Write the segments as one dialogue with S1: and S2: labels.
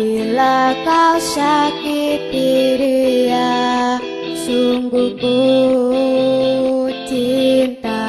S1: Bila kau sakiti dia, sungguh ku cintainya.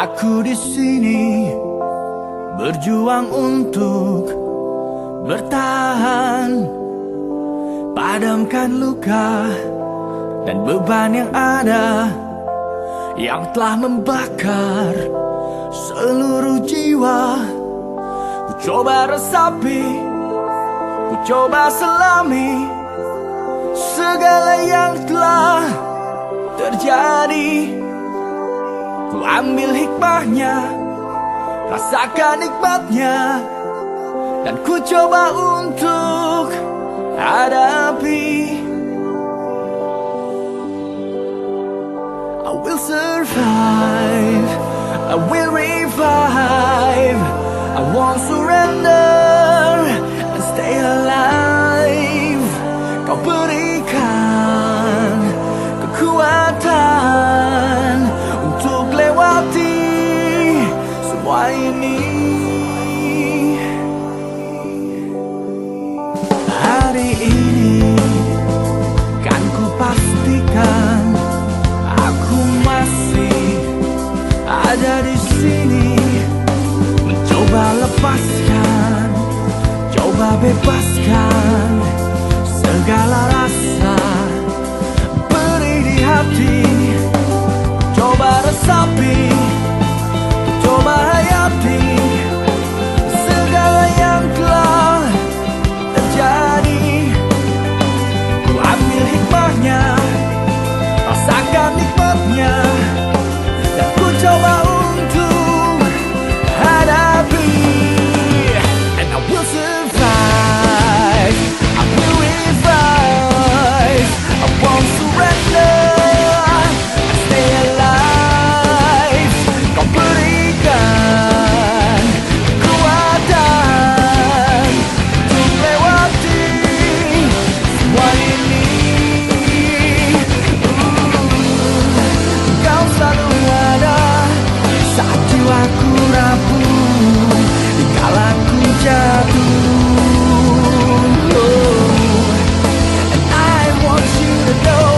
S2: Aku di sini berjuang untuk bertahan, padamkan luka dan beban yang ada, yang telah membakar seluruh jiwa. Ku coba resapi, ku coba selami segala yang telah terjadi. Ku ambil hikmahnya, rasakan nikmatnya, dan ku coba untuk hadapi. I will survive, I will revive, I won't surrender and stay alive. Kau berikan kekuatan untuk lewati semua ini. Hari ini kan ku pastikan aku masih ada di sini, mencoba lepaskan, coba bebaskan segala rasa beri di hati. Coba resapi, coba hayati segala yang telah terjadi. Ku ambil hikmahnya, rasakan nikmatnya, dan ku coba untuk hadapi. And I will survive, I will revive, I won't surrender and stay alive. Kau berikan kekuatan untuk lewati semua ini. Kau selalu ada saat jiwaku rapuh, dikala ku jatuh. And I want you to know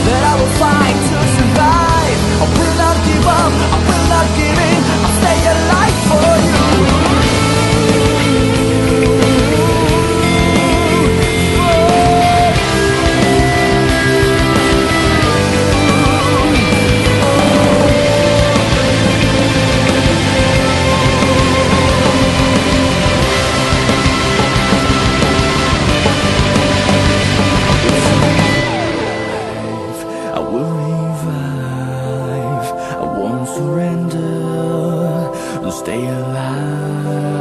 S2: that I will fight to survive. I will not give up, I will not give in, I'll stay alive for you. I will revive, I won't surrender and stay alive.